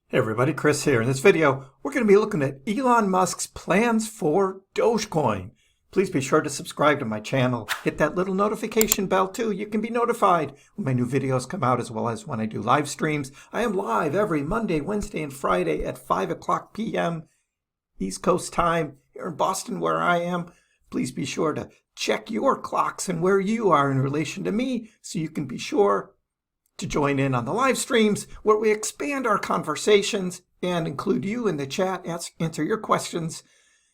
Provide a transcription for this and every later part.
Hey everybody, Chris here. In this video, we're going to be looking at Elon Musk's plans for Dogecoin. Please be sure to subscribe to my channel. Hit that little notification bell too. You can be notified when my new videos come out, as well as when I do live streams. I am live every Monday, Wednesday, and Friday at 5 o'clock p.m. East Coast time here in Boston, where I am. Please be sure to check your clocks and where you are in relation to me, so you can be sure to join in on the live streams where we expand our conversations and include you in the chat, answer your questions,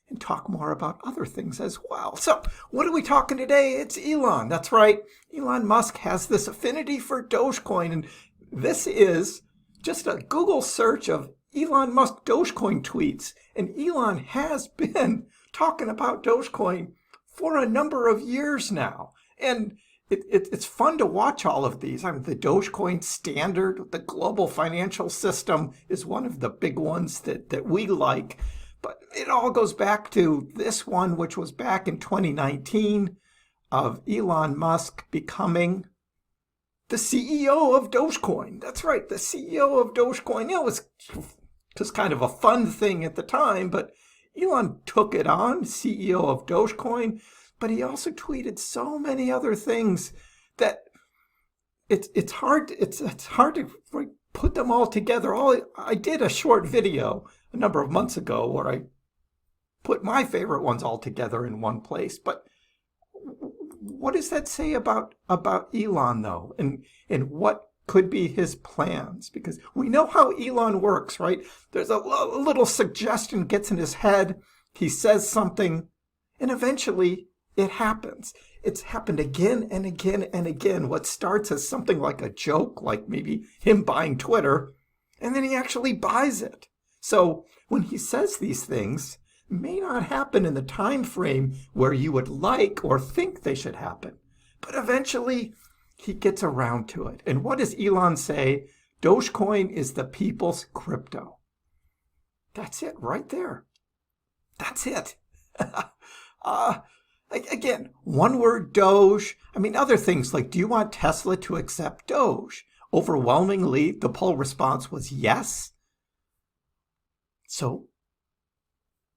and talk more about other things as well. So what are we talking today? It's Elon. That's right. Elon Musk has this affinity for Dogecoin, and this is just a Google search of Elon Musk Dogecoin tweets. And Elon has been talking about Dogecoin for a number of years now. And it's fun to watch all of these. I mean, the Dogecoin standard, the global financial system is one of the big ones that we like. But it all goes back to this one, which was back in 2019 of Elon Musk becoming the CEO of Dogecoin. That's right, the CEO of Dogecoin. It was just kind of a fun thing at the time, but Elon took it on, CEO of Dogecoin. But he also tweeted so many other things that it's hard to put them all together. I did a short video a number of months ago where I put my favorite ones all together in one place. But what does that say about Elon though, and what could be his plans? Because we know how Elon works, right? There's a little suggestion gets in his head, he says something, and eventually it happens. It's happened again and again and again. What starts as something like a joke, like maybe him buying Twitter, and then he actually buys it. So when he says these things, it may not happen in the time frame where you would like or think they should happen. But eventually he gets around to it. And what does Elon say? Dogecoin is the people's crypto. That's it right there. That's it. Again, one word, Doge. I mean, other things like, do you want Tesla to accept Doge? Overwhelmingly, the poll response was yes. So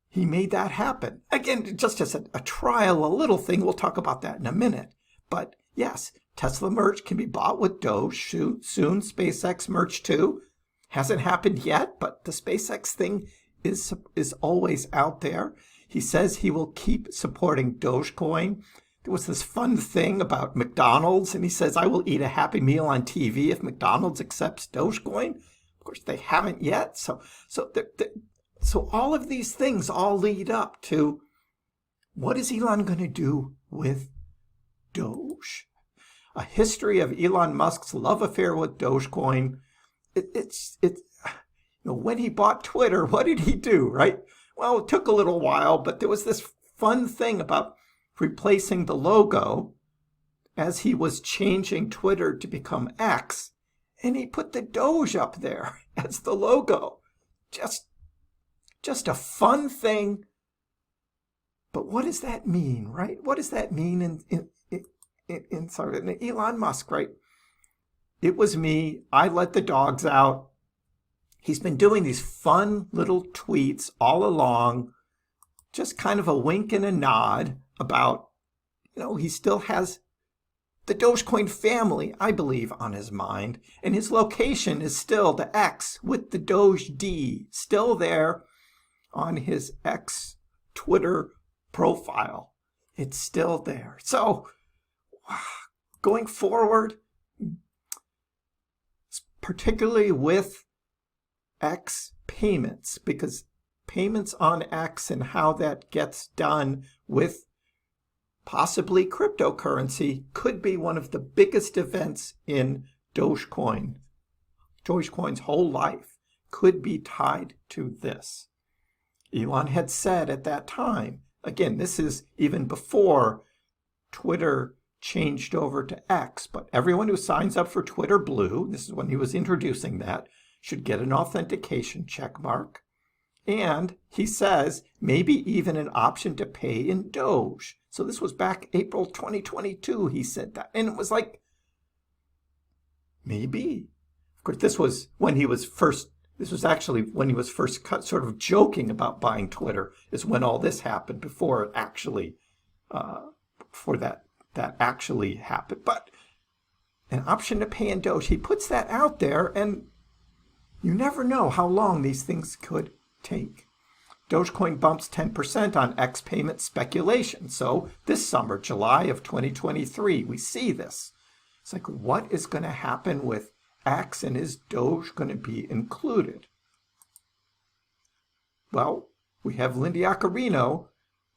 he made that happen. Again, just as a trial, a little thing. We'll talk about that in a minute. But yes, Tesla merch can be bought with Doge soon. SpaceX merch too. Hasn't happened yet, but the SpaceX thing is always out there. He says he will keep supporting Dogecoin. There was this fun thing about McDonald's, and he says, I will eat a Happy Meal on TV if McDonald's accepts Dogecoin. Of course, they haven't yet. So all of these things all lead up to, what is Elon going to do with Doge? A history of Elon Musk's love affair with Dogecoin. When he bought Twitter, what did he do, right? Well, it took a little while, but there was this fun thing about replacing the logo as he was changing Twitter to become X, and he put the Doge up there as the logo. Just a fun thing. But what does that mean, right? What does that mean in Elon Musk, right? It was me. I let the dogs out. He's been doing these fun little tweets all along, just kind of a wink and a nod about, he still has the Dogecoin family, I believe, on his mind. And his location is still the X with the Doge D, still there on his X Twitter profile. It's still there. So going forward, particularly with X payments, because payments on X and how that gets done with possibly cryptocurrency could be one of the biggest events in Dogecoin. Dogecoin's whole life could be tied to this. Elon had said at that time, again, this is even before Twitter changed over to X, but everyone who signs up for Twitter Blue, this is when he was introducing that, should get an authentication check mark. And he says maybe even an option to pay in Doge. So this was back April 2022, he said that. And it was like, maybe. Of course, this was when he was first This was actually when he was first sort of joking about buying Twitter, is when all this happened, before it actually, before that actually happened. But an option to pay in Doge, he puts that out there, and you never know how long these things could take. Dogecoin bumps 10% on X payment speculation. So this summer, July of 2023, we see this. It's like, what is going to happen with X, and is Doge going to be included? Well, we have Lindy Yaccarino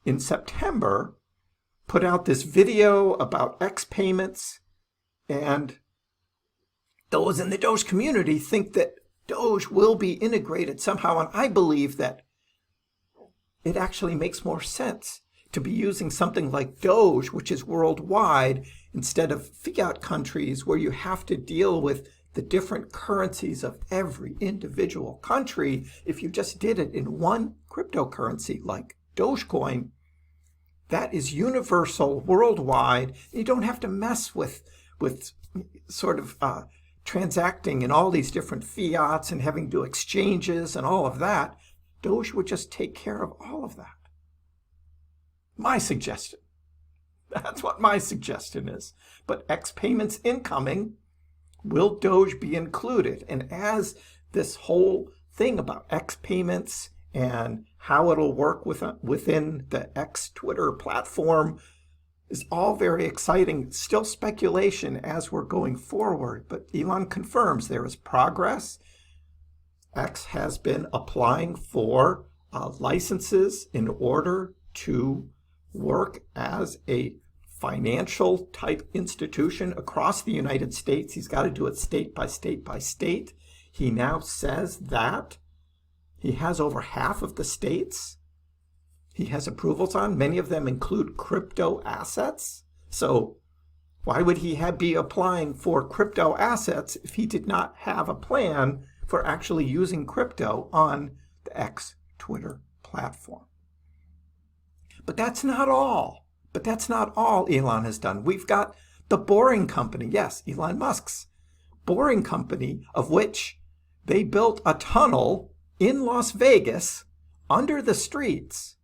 in September put out this video about X payments, and those in the Doge community think that Doge will be integrated somehow, and I believe that it actually makes more sense to be using something like Doge, which is worldwide, instead of fiat countries where you have to deal with the different currencies of every individual country. If you just did it in one cryptocurrency like Dogecoin, that is universal worldwide. You don't have to mess with sort of transacting in all these different fiats and having to do exchanges and all of that. Doge would just take care of all of that. My suggestion. That's what my suggestion is. But X payments incoming, will Doge be included? And as this whole thing about X payments and how it'll work within the X Twitter platform is all very exciting. Still speculation as we're going forward, but Elon confirms there is progress. X has been applying for licenses in order to work as a financial type institution across the United States. He's got to do it state by state by state. He now says that he has over half of the states he has approvals on. Many of them include crypto assets. So why would he be applying for crypto assets if he did not have a plan for actually using crypto on the X Twitter platform? But that's not all. Elon has done. We've got the Boring Company. Yes, Elon Musk's Boring Company, of which they built a tunnel in Las Vegas under the streets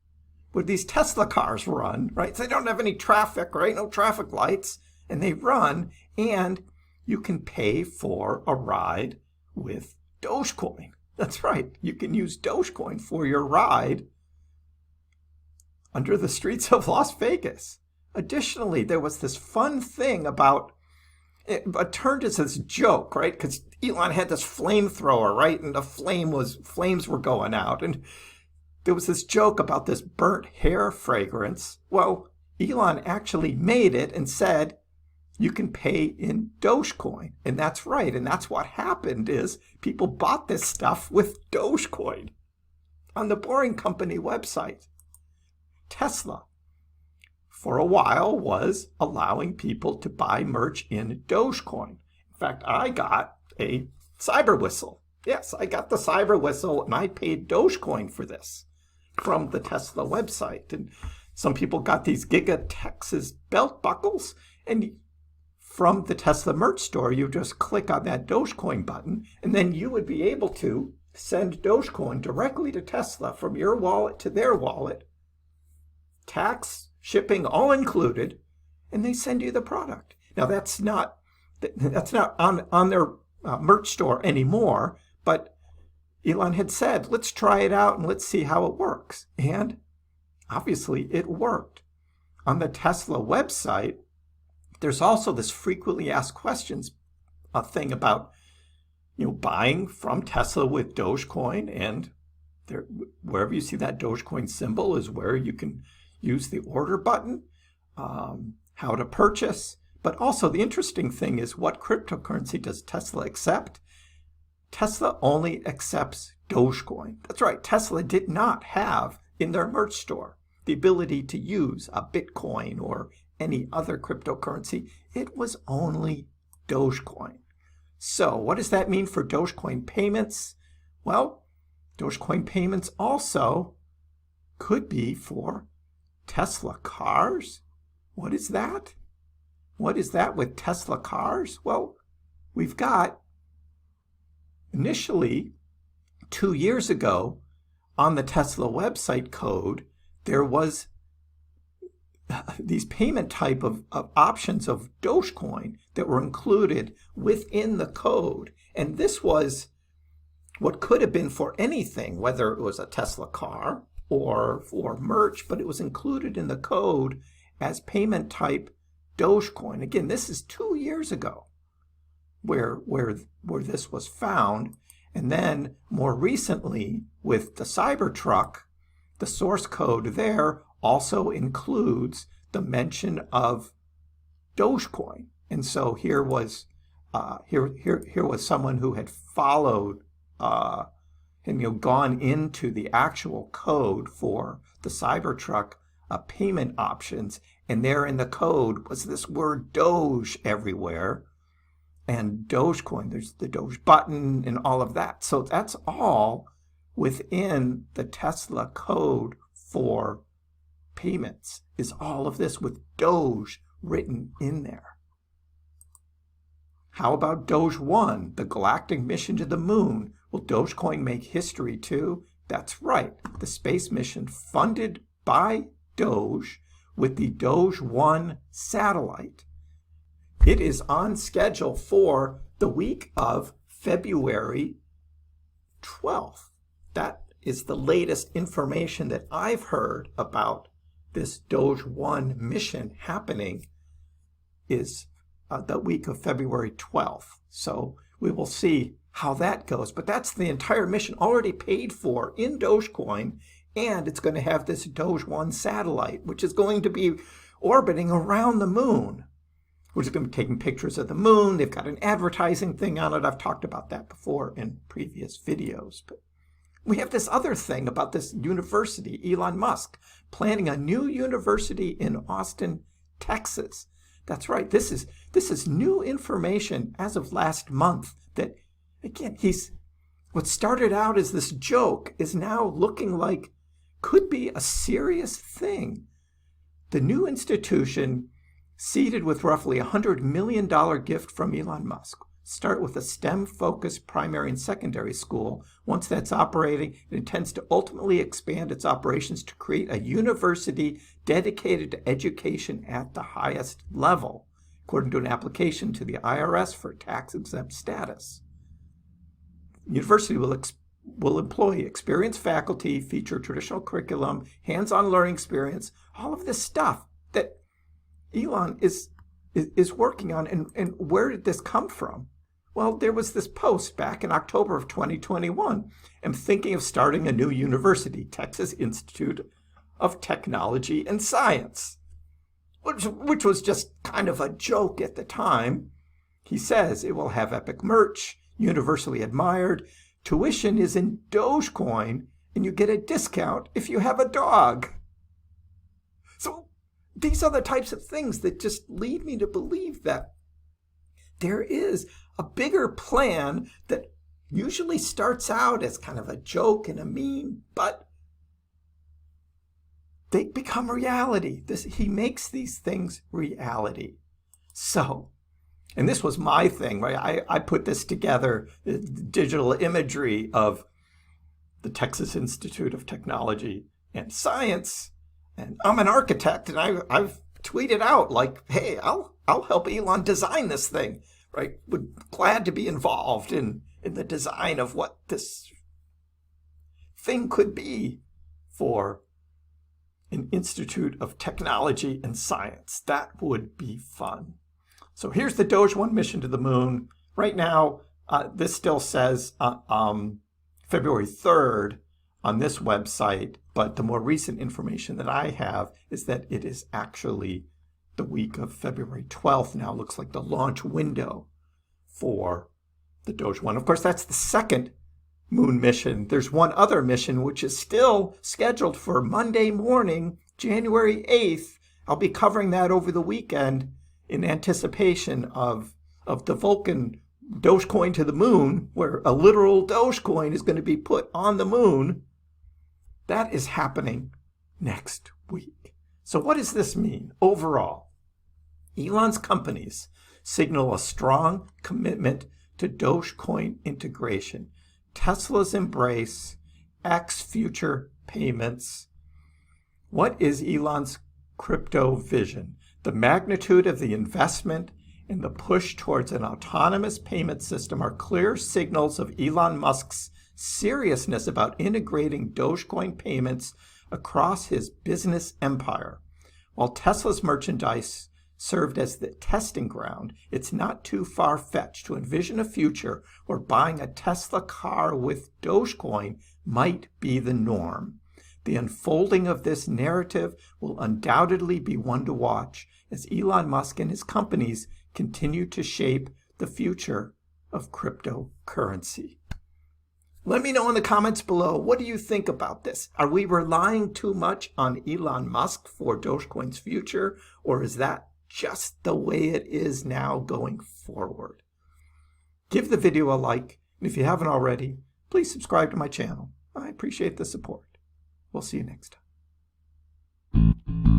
where these Tesla cars run, right? So they don't have any traffic, right? No traffic lights. And they run, and you can pay for a ride with Dogecoin. That's right. You can use Dogecoin for your ride under the streets of Las Vegas. Additionally, there was this fun thing about it turned as this joke, right? Because Elon had this flamethrower, right? And the flames were going out. And there was this joke about this burnt hair fragrance. Well, Elon actually made it and said, you can pay in Dogecoin. And that's right. And that's what happened is people bought this stuff with Dogecoin on the Boring Company website. Tesla, for a while, was allowing people to buy merch in Dogecoin. In fact, I got a cyber whistle. Yes, I got the cyber whistle, and I paid Dogecoin for this from the Tesla website. And some people got these Giga Texas belt buckles, and from the Tesla merch store, you just click on that Dogecoin button, and then you would be able to send Dogecoin directly to Tesla from your wallet to their wallet, tax, shipping, all included, and they send you the product. Now, that's not on their merch store anymore, but Elon had said, let's try it out and let's see how it works. And obviously, it worked. On the Tesla website, there's also this frequently asked questions thing about, buying from Tesla with Dogecoin, and wherever you see that Dogecoin symbol is where you can use the order button, how to purchase. But also the interesting thing is, what cryptocurrency does Tesla accept? Tesla only accepts Dogecoin. That's right. Tesla did not have in their merch store the ability to use a Bitcoin or any other cryptocurrency. It was only Dogecoin. So what does that mean for Dogecoin payments? Well, Dogecoin payments also could be for Tesla cars. What is that? What is that with Tesla cars? Well, we've got initially 2 years ago, on the Tesla website code, there was these payment type of options of Dogecoin that were included within the code. And this was what could have been for anything, whether it was a Tesla car or for merch, but it was included in the code as payment type Dogecoin. Again, this is 2 years ago where this was found. And then more recently with the Cybertruck, the source code there also includes the mention of Dogecoin. And so here was someone who had followed and gone into the actual code for the Cybertruck payment options, and there in the code was this word Doge everywhere, and Dogecoin. There's the Doge button and all of that. So that's all within the Tesla code for payments, is all of this with Doge written in there. How about Doge 1, the galactic mission to the moon? Will Dogecoin make history too? That's right, the space mission funded by Doge with the Doge 1 satellite. It is on schedule for the week of February 12th. That is the latest information that I've heard about this Doge 1 mission happening, is the week of February 12th. So we will see how that goes. But that's the entire mission already paid for in Dogecoin, and it's going to have this Doge 1 satellite, which is going to be orbiting around the moon, which is going to be taking pictures of the moon. They've got an advertising thing on it. I've talked about that before in previous videos. But we have this other thing about this university, Elon Musk, planning a new university in Austin, Texas. That's right. This is new information as of last month that, again, what started out as this joke is now looking like could be a serious thing. The new institution, seeded with roughly $100 million gift from Elon Musk, start with a STEM-focused primary and secondary school. Once that's operating, it intends to ultimately expand its operations to create a university dedicated to education at the highest level, according to an application to the IRS for tax-exempt status. The university will employ experienced faculty, feature traditional curriculum, hands-on learning experience, all of this stuff that Elon is working on. And where did this come from? Well, there was this post back in October of 2021. I'm thinking of starting a new university, Texas Institute of Technology and Science, which was just kind of a joke at the time. He says it will have epic merch, universally admired. Tuition is in Dogecoin, and you get a discount if you have a dog. So these are the types of things that just lead me to believe that there is a bigger plan that usually starts out as kind of a joke and a meme, but they become reality. He makes these things reality. So, and this was my thing, right? I put this together, the digital imagery of the Texas Institute of Technology and Science. And I'm an architect, and I've tweeted out like, hey, I'll help Elon design this thing, right? Would glad to be involved in the design of what this thing could be for an Institute of Technology and Science. That would be fun. So here's the Doge 1 mission to the moon. Right now, this still says February 3rd on this website, but the more recent information that I have is that it is actually the week of February 12th now. Looks like the launch window for the Doge 1. Of course, that's the second moon mission. There's one other mission which is still scheduled for Monday morning, January 8th. I'll be covering that over the weekend in anticipation of the Vulcan Dogecoin to the moon, where a literal Dogecoin is going to be put on the moon. That is happening next week. So what does this mean overall? Elon's companies signal a strong commitment to Dogecoin integration. Tesla's embrace, X future payments. What is Elon's crypto vision? The magnitude of the investment and the push towards an autonomous payment system are clear signals of Elon Musk's seriousness about integrating Dogecoin payments across his business empire. While Tesla's merchandise served as the testing ground, it's not too far-fetched to envision a future where buying a Tesla car with Dogecoin might be the norm. The unfolding of this narrative will undoubtedly be one to watch as Elon Musk and his companies continue to shape the future of cryptocurrency. Let me know in the comments below, what do you think about this? Are we relying too much on Elon Musk for Dogecoin's future, or is that just the way it is now going forward? Give the video a like, and if you haven't already, please subscribe to my channel. I appreciate the support. We'll see you next time.